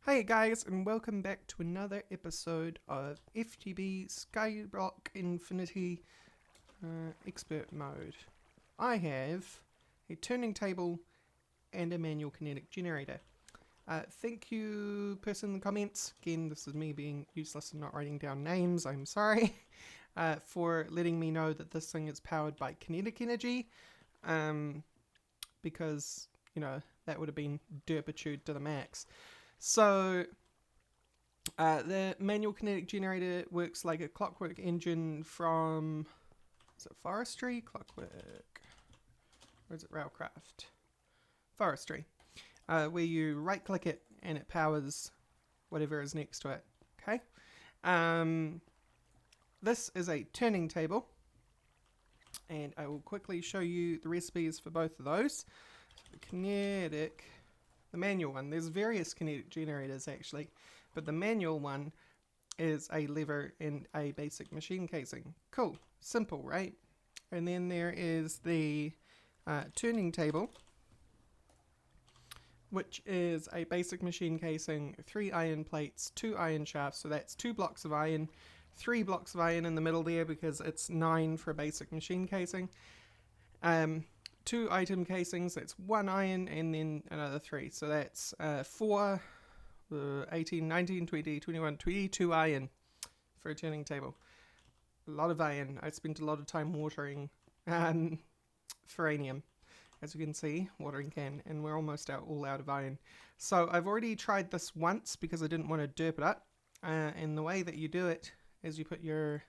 Hey guys, and welcome back to another episode of FTB Skyblock Infinity Expert Mode. I have a turning table and a manual kinetic generator. Thank you, person in the comments. Again, this is me being useless and not writing down names, I'm sorry. For letting me know that this thing is powered by kinetic energy. Because, you know, that would have been derpitude to the max. So, the manual kinetic generator works like a clockwork engine from, is it forestry? Clockwork, or is it railcraft? Forestry, where you right click it and it powers whatever is next to it, okay? This is a turning table, and I will quickly show you the recipes for both of those. The manual one, there's various kinetic generators actually, but the manual one is a lever and a basic machine casing. Cool, simple, right? And then there is the turning table, which is a basic machine casing, 3 iron plates, 2 iron shafts, so that's 2 blocks of iron, 3 blocks of iron in the middle there because it's 9 for a basic machine casing. 2 item casings, that's 1 iron and then another 3. So that's 4, 18, 19, 20, 21, 22 iron for a turning table. A lot of iron. I spent a lot of time watering ferranium. As you can see, watering can, and we're almost all out of iron. So I've already tried this once because I didn't want to derp it up. And the way that you do it is you put your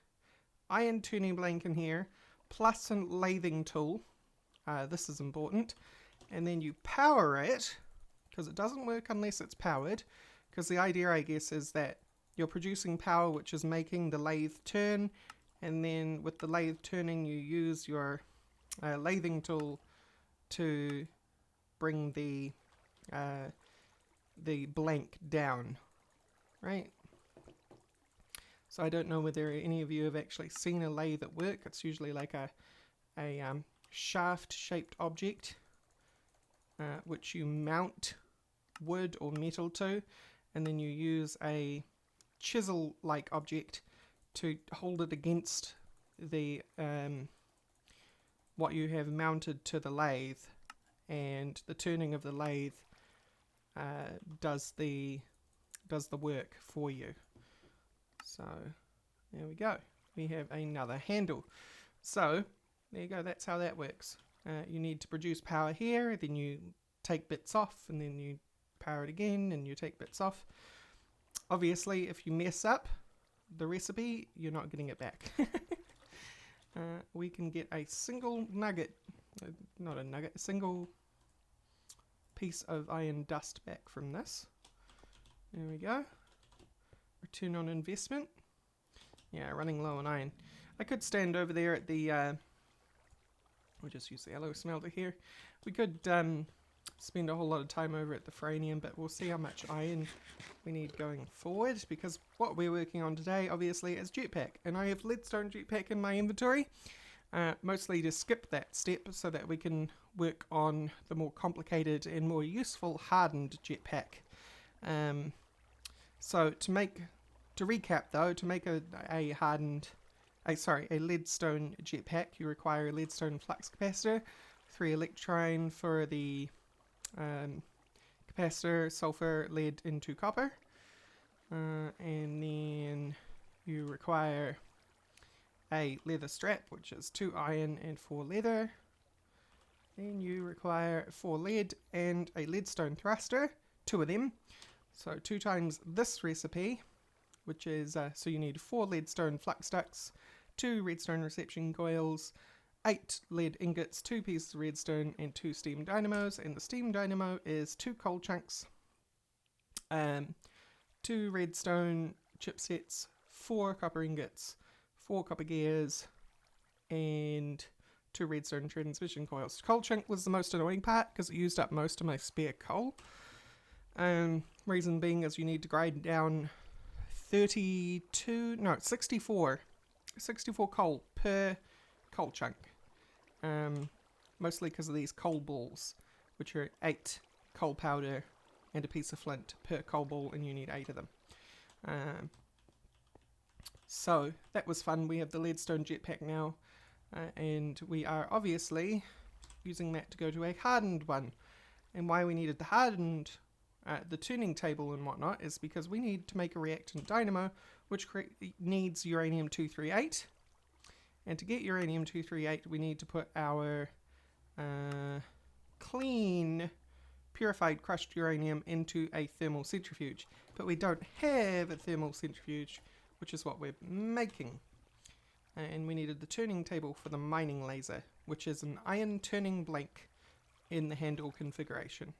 iron turning blank in here, plus a lathing tool. This is important, and then you power it, because it doesn't work unless it's powered, because the idea, I guess, is that you're producing power which is making the lathe turn, and then with the lathe turning you use your lathing tool to bring the blank down, right? So I don't know whether any of you have actually seen a lathe at work. It's usually like a shaft-shaped object which you mount wood or metal to, and then you use a chisel-like object to hold it against the what you have mounted to the lathe, and the turning of the lathe does the work for you. So there we go. We have another handle. So there you go, that's how that works. You need to produce power here, then you take bits off, and then you power it again, and you take bits off. Obviously, if you mess up the recipe, you're not getting it back. We can get a single nugget, a single piece of iron dust back from this. There we go. Return on investment. Yeah, running low on iron. I could stand over there at the we'll just use the yellow smelter here. We could spend a whole lot of time over at the ferranium, but we'll see how much iron we need going forward, because what we're working on today obviously is Jetpack, and I have leadstone Jetpack in my inventory, mostly to skip that step so that we can work on the more complicated and more useful hardened Jetpack. So to recap though, to make a leadstone Jetpack, you require a leadstone flux capacitor, 3 electrine for the capacitor, sulfur, lead into copper, and then you require a leather strap, which is 2 iron and 4 leather. Then you require 4 lead and a leadstone thruster, 2 of them, so 2 times this recipe, which is, so you need 4 leadstone flux ducts, 2 redstone reception coils, 8 lead ingots, 2 pieces of redstone, and 2 steam dynamos. And the steam dynamo is 2 coal chunks, 2 redstone chipsets, 4 copper ingots, 4 copper gears, and 2 redstone transmission coils. Coal chunk was the most annoying part because it used up most of my spare coal. Reason being is you need to grind down 64 coal per coal chunk, mostly because of these coal balls, which are 8 coal powder and a piece of flint per coal ball, and you need 8 of them. So that was fun. We have the leadstone jetpack now, and we are obviously using that to go to a hardened one. And why we needed the hardened, the tuning table and whatnot, is because we need to make a reactant dynamo, which needs uranium-238. And to get uranium-238, we need to put our clean, purified crushed uranium into a thermal centrifuge. But we don't have a thermal centrifuge, which is what we're making. And we needed the tuning table for the mining laser, which is an iron turning blank in the handle configuration.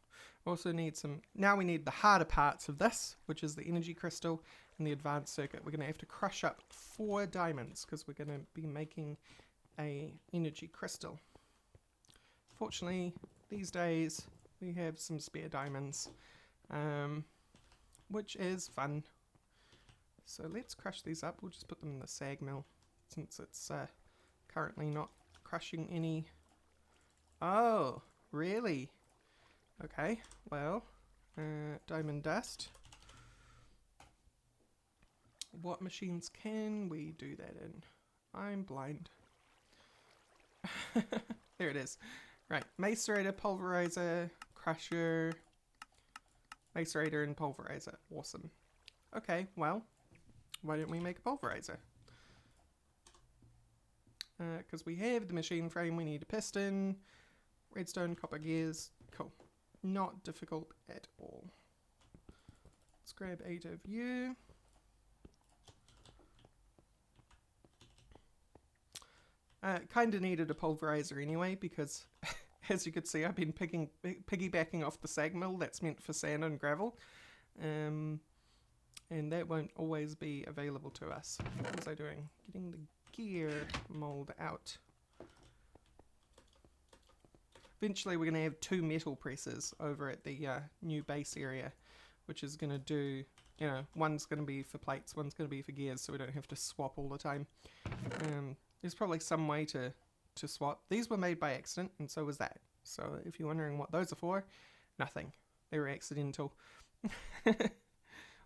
Also need some, now we need the harder parts of this, which is the energy crystal and the advanced circuit. We're going to have to crush up 4 diamonds because we're going to be making a energy crystal. Fortunately, these days we have some spare diamonds, which is fun. So let's crush these up. We'll just put them in the sag mill since it's currently not crushing any. Oh, really? Okay, well, diamond dust. What machines can we do that in? I'm blind. There it is. Right, macerator, pulverizer, crusher, macerator and pulverizer. Awesome. Okay, well, why don't we make a pulverizer? Because we have the machine frame, we need a piston, redstone, copper gears. Cool. Not difficult at all. Let's grab 8 of you. Kind of needed a pulverizer anyway, because as you could see, I've been piggybacking off the sag mill that's meant for sand and gravel. And that won't always be available to us. What was I doing? Getting the gear mold out. Eventually we're going to have 2 metal presses over at the new base area, which is going to do, you know, one's going to be for plates, one's going to be for gears, so we don't have to swap all the time. There's probably some way to swap. These were made by accident, and so was that. So if you're wondering what those are for, nothing. They were accidental.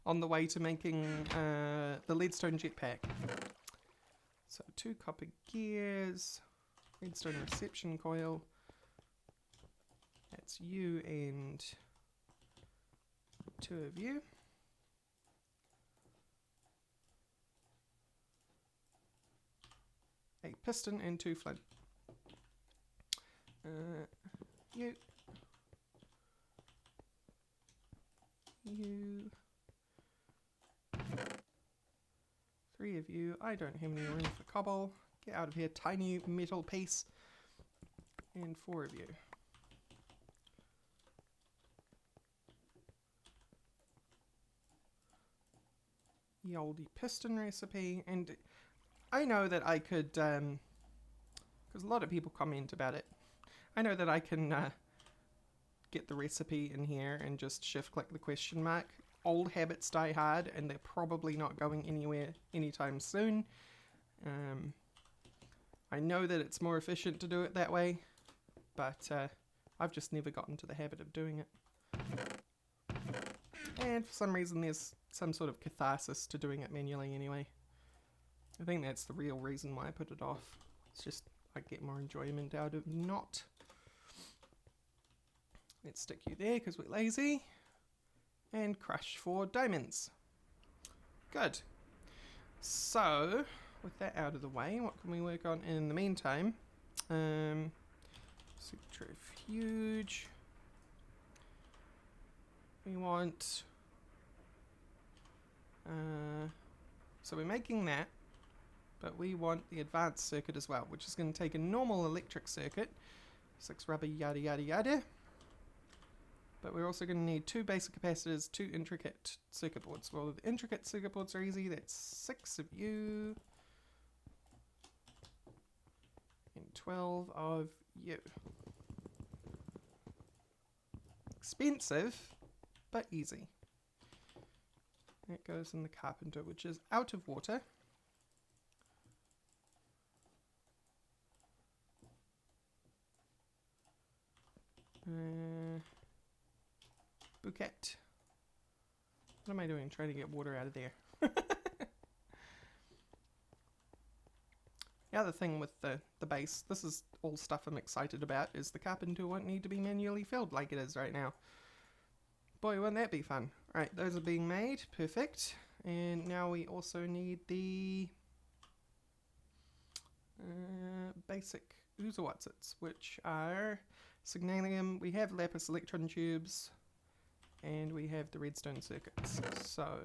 On the way to making the leadstone jetpack. So 2 copper gears, leadstone reception coil. That's you and 2 of you. A piston and 2 flint. You. 3 of you. I don't have any room for cobble. Get out of here, tiny metal piece. And 4 of you. The oldie piston recipe. And I know that I could, because a lot of people comment about it. I know that I can get the recipe in here and just shift click the question mark. Old habits die hard, and they're probably not going anywhere anytime soon. I know that it's more efficient to do it that way, but I've just never gotten to the habit of doing it. And for some reason there's some sort of catharsis to doing it manually anyway. I think that's the real reason why I put it off. It's just I get more enjoyment out of not. Let's stick you there because we're lazy. And crush 4 diamonds. Good. So, with that out of the way, what can we work on in the meantime? Centrifuge. We want... so we're making that, but we want the advanced circuit as well, which is going to take a normal electric circuit, 6 rubber, yada yada yada. But we're also going to need 2 basic capacitors, 2 intricate circuit boards. Well, the intricate circuit boards are easy. That's 6 of you. And 12 of you. Expensive, but easy. That goes in the carpenter, which is out of water. bouquet. What am I doing? Trying to get water out of there. The other thing with the base, this is all stuff I'm excited about, is the carpenter won't need to be manually filled like it is right now. Boy, wouldn't that be fun. Alright, those are being made. Perfect. And now we also need the basic oozawhatsits, which are signalium. We have lapis electron tubes, and we have the redstone circuits. So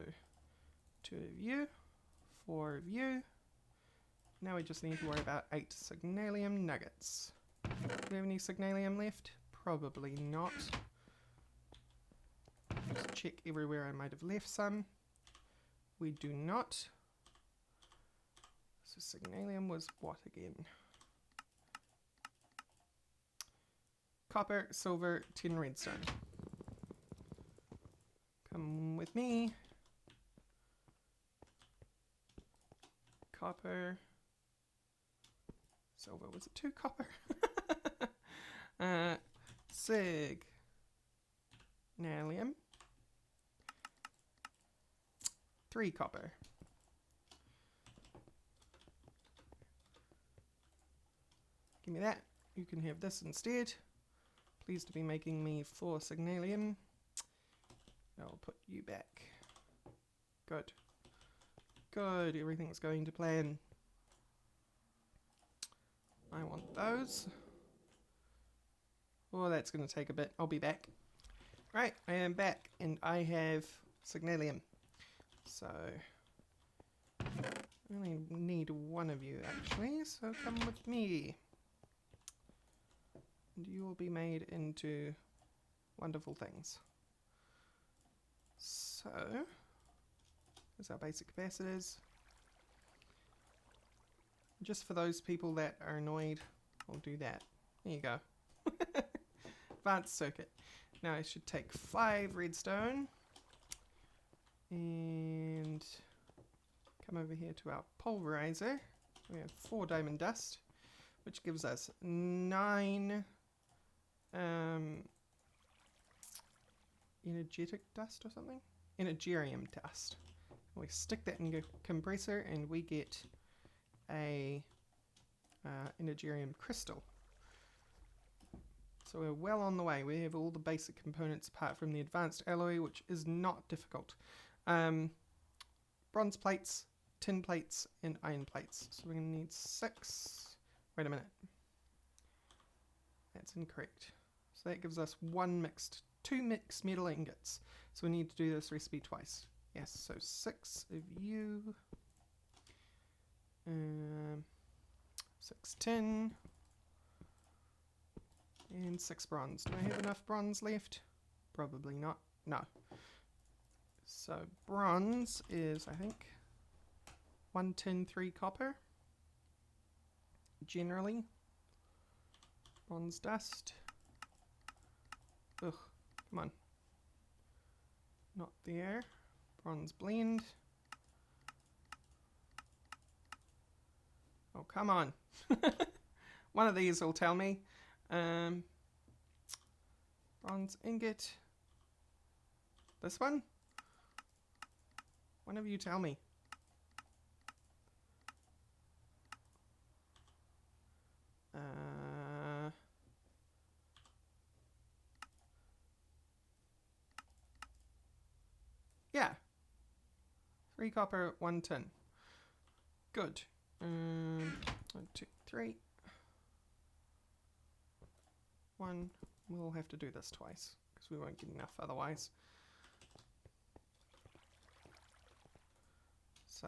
2 of you, 4 of you. Now we just need to worry about 8 signalium nuggets. Do we have any signalium left? Probably not. Just check everywhere I might have left some. We do not. So signalium was what again? Copper, silver, tin redstone. Come with me. Copper. Silver, was it 2 copper? Signalium. 3 copper. Give me that. You can have this instead. Pleased to be making me 4 signalium. I'll put you back. Good. Good, everything's going to plan. I want those. Oh, that's going to take a bit. I'll be back. Right, I am back, and I have signalium. So, I only need 1 of you, actually, so come with me. And you will be made into wonderful things. So, here's our basic capacitors. Just for those people that are annoyed, I'll do that. There you go. Advanced circuit. Now I should take 5 redstone and come over here to our pulverizer. We have 4 diamond dust, which gives us 9 energetic dust or something? Energium dust. We stick that in the compressor and we get a energium crystal. So we're well on the way. We have all the basic components apart from the advanced alloy, which is not difficult. Bronze plates, tin plates, and iron plates. So we're going to need 6. Wait a minute. That's incorrect. So that gives us 2 mixed metal ingots. So we need to do this recipe twice. Yes, so 6 of you. 6 tin. And 6 bronze. Do I have enough bronze left? Probably not. No. So bronze is, I think, 1 tin, 3 copper. Generally. Bronze dust. Ugh, come on. Not there. Bronze blend. Oh, come on. One of these will tell me. Bronze ingot. This one? One of you tell me. Yeah. 3 copper, 1 tin. Good. 1, 2, 3. 1. We'll have to do this twice because we won't get enough otherwise. So,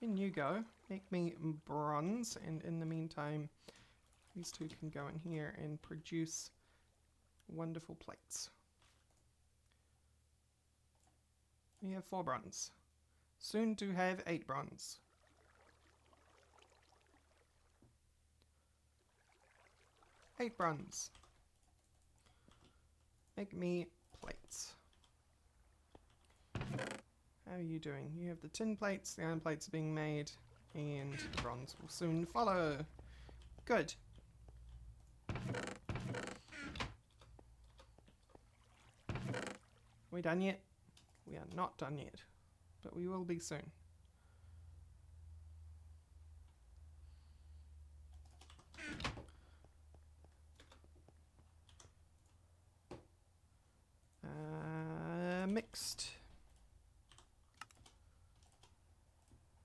in you go. Make me bronze, and in the meantime, these 2 can go in here and produce wonderful plates. We have 4 bronze. Soon to have 8 bronze. Eight bronze. Make me plates. How are you doing? You have the tin plates, the iron plates are being made, and the bronze will soon follow. Good. we done yet? We are not done yet, but we will be soon. Mixed.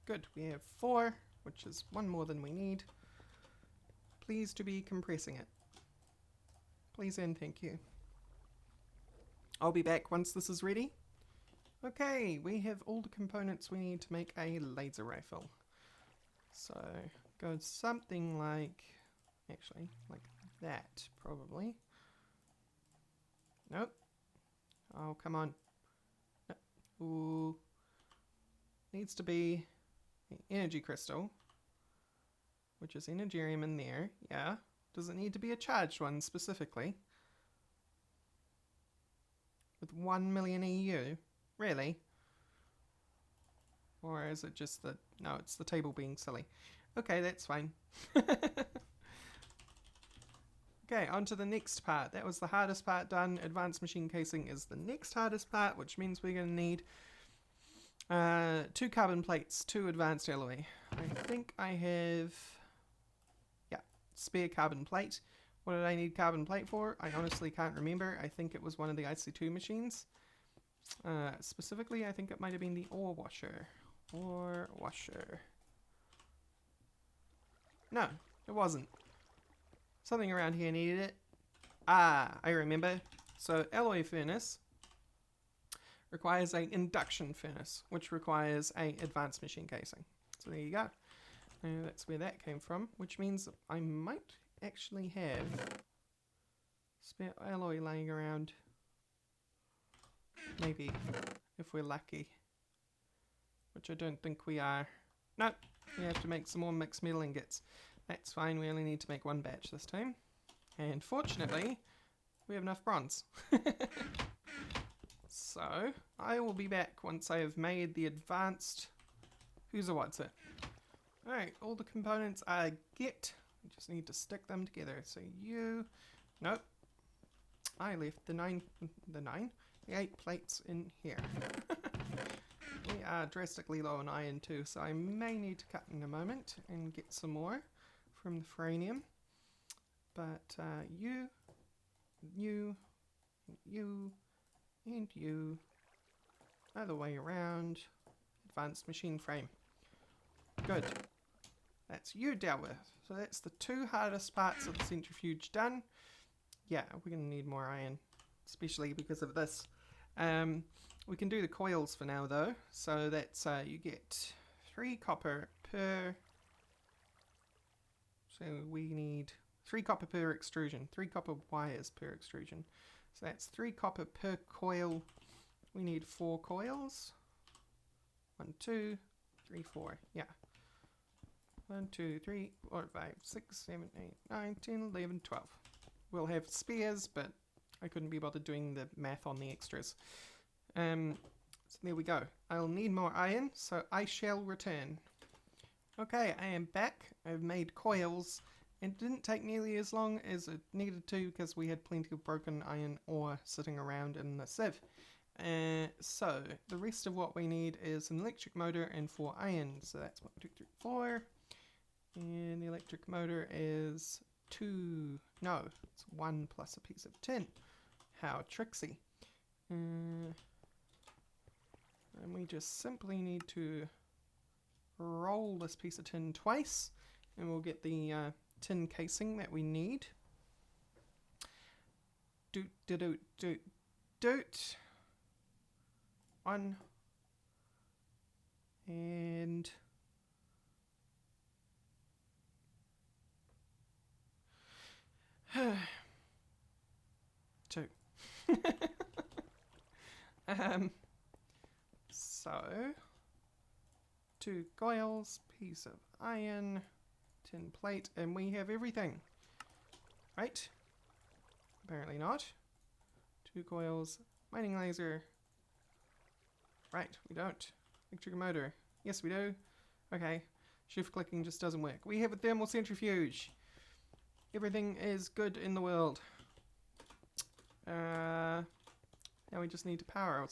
Good, we have 4, which is 1 more than we need. Please to be compressing it. Please and thank you. I'll be back once this is ready. Okay, we have all the components we need to make a laser rifle. So, go something like, actually, like that, probably. Nope. Oh, come on. No. Ooh. Needs to be an energy crystal, which is energium in there, yeah. Does it need to be a charged one specifically? With 1 million EU? Really? Or is it just the... No, it's the table being silly. Okay, that's fine. Okay, on to the next part. That was the hardest part done. Advanced machine casing is the next hardest part, which means we're going to need 2 carbon plates, 2 advanced alloy. I think I have... Yeah, spare carbon plate. What did I need carbon plate for? I honestly can't remember. I think it was one of the IC2 machines. Specifically, I think it might have been the ore washer. Ore washer. No, it wasn't. Something around here needed it. Ah, I remember. So, alloy furnace requires an induction furnace, which requires a advanced machine casing. So there you go. That's where that came from, which means I might actually have spare alloy laying around. Maybe, if we're lucky. Which I don't think we are. Nope, we have to make some more mixed metal ingots. That's fine, we only need to make 1 batch this time. And fortunately, we have enough bronze. So, I will be back once I have made the advanced... Who's a what's it? Alright, all the components are get. We just need to stick them together. So you... Nope. I left the 8 plates in here. We are drastically low on iron too, so I may need to cut in a moment and get some more from the franium. But you, and you, other way around, advanced machine frame. Good. That's you dealt with. So that's the 2 hardest parts of the centrifuge done. Yeah, we're going to need more iron, especially because of this. We can do the coils for now though. So that's, you get 3 copper per... So we need 3 copper per extrusion, 3 copper wires per extrusion. So that's 3 copper per coil. We need 4 coils. 1, 2, 3, 4. Yeah. 1, 2, 3, 4, 5, 6, 7, 8, 9, 10, 11, 12. We'll have spares, but I couldn't be bothered doing the math on the extras. So there we go. I'll need more iron, so I shall return. Okay, I am back. I've made coils. It didn't take nearly as long as it needed to because we had plenty of broken iron ore sitting around in the sieve. So, the rest of what we need is an electric motor and 4 iron. So that's 1, 2, 3, 4. And the electric motor is 2. No, it's 1 plus a piece of tin. How tricksy. And we just simply need to roll this piece of tin twice and we'll get the tin casing that we need. Doot. 1 and 2. So 2 coils, piece of iron, tin plate, and we have everything. Right? Apparently not. 2 coils, mining laser. Right, we don't. Electric motor. Yes, we do. Okay. Shift clicking just doesn't work. We have a thermal centrifuge. Everything is good in the world. How Now we just need to power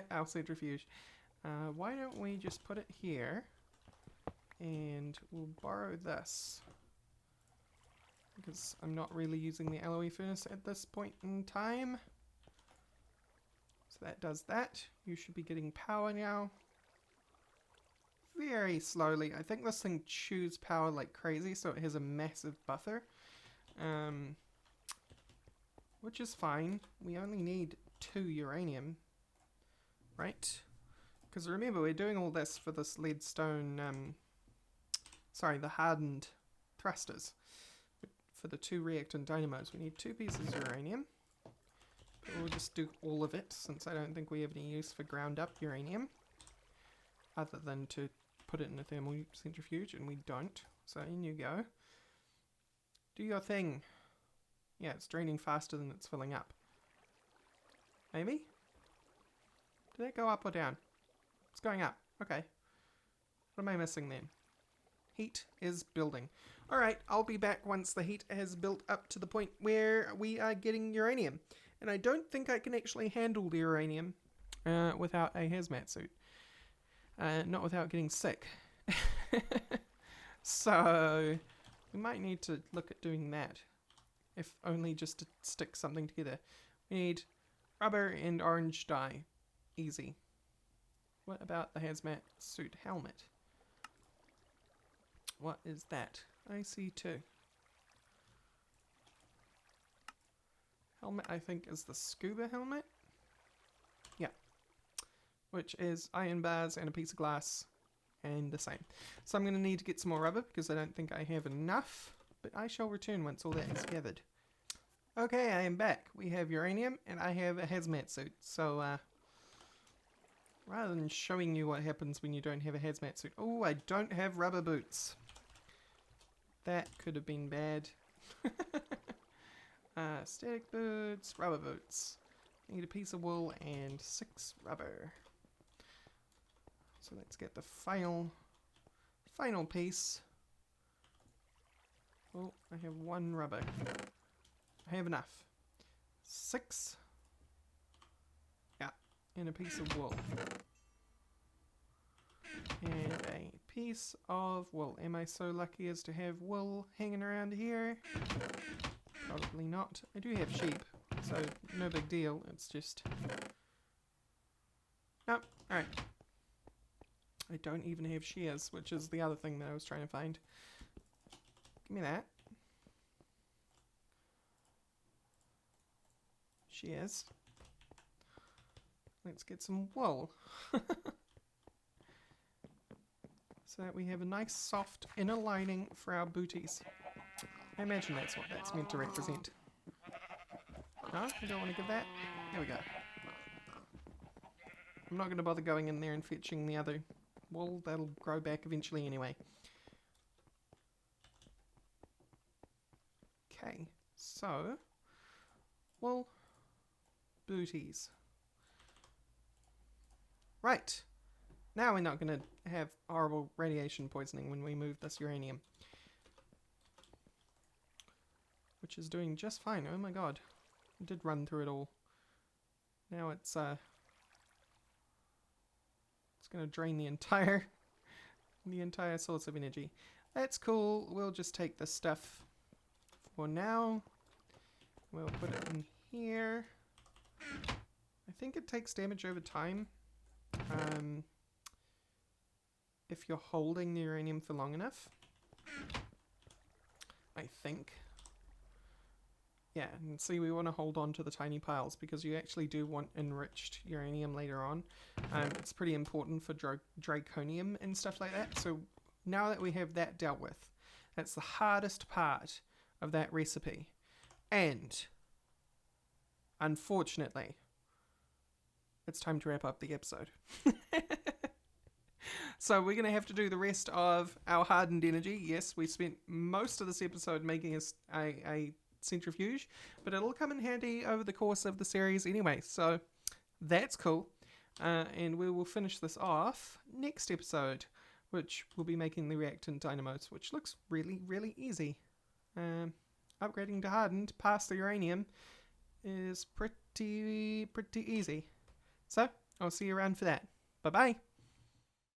our centrifuge. Why don't we just put it here, and we'll borrow this, because I'm not really using the alloy furnace at this point in time. So that does that. You should be getting power now. Very slowly. I think this thing chews power like crazy, so it has a massive buffer. Which is fine. We only need 2 uranium, right? Because remember, we're doing all this for this leadstone, sorry, the hardened thrusters. For the 2 reactant dynamos, we need 2 pieces of uranium. But we'll just do all of it, since I don't think we have any use for ground up uranium. Other than to put it in a thermal centrifuge, and we don't. So in you go. Do your thing. Yeah, it's draining faster than it's filling up. Maybe? Did that go up or down? It's going up. Okay. What am I missing then? Heat is building. Alright, I'll be back once the heat has built up to the point where we are getting uranium. And I don't think I can actually handle the uranium without a hazmat suit. Not without getting sick. So, we might need to look at doing that. If only just to stick something together. We need rubber and orange dye. Easy. What about the hazmat suit helmet? What is that? I see 2. Helmet, I think, is the scuba helmet. Yeah. Which is iron bars and a piece of glass and the same. So I'm going to need to get some more rubber because I don't think I have enough. But I shall return once all that is gathered. Okay, I am back. We have uranium and I have a hazmat suit. So, rather than showing you what happens when you don't have a hazmat suit. Oh, I don't have rubber boots. That could have been bad. Static boots, rubber boots. Need a piece of wool and 6 rubber. So let's get the final piece. Oh, I have 1 rubber. I have enough. 6. Yeah, and a piece of wool. And a piece of wool. Am I so lucky as to have wool hanging around here? Probably not. I do have sheep, so no big deal. It's just... Nope, alright. I don't even have shears, which is the other thing that I was trying to find. Give me that. Shears. Let's get some wool. So that we have a nice soft inner lining for our booties. I imagine that's what that's meant to represent. No? You don't want to give that? There we go. I'm not going to bother going in there and fetching the other wool. That'll grow back eventually anyway. Okay, so wool, booties. Right. Now we're not going to have horrible radiation poisoning when we move this uranium. Which is doing just fine. Oh my god. I did run through it all. Now it's going to drain the entire source of energy. That's cool. We'll just take this stuff for now. We'll put it in here. I think it takes damage over time. If you're holding the uranium for long enough. I think. Yeah, and see, we want to hold on to the tiny piles because you actually do want enriched uranium later on. It's pretty important for draconium and stuff like that. So now that we have that dealt with, that's the hardest part of that recipe. And, unfortunately, it's time to wrap up the episode. So we're going to have to do the rest of our hardened energy. Yes, we spent most of this episode making a centrifuge, but it'll come in handy over the course of the series anyway, so that's cool. And we will finish this off next episode, which will be making the reactant dynamos, which looks really, really easy. Upgrading to hardened past the uranium is pretty pretty easy. So I'll see you around for that. Bye bye.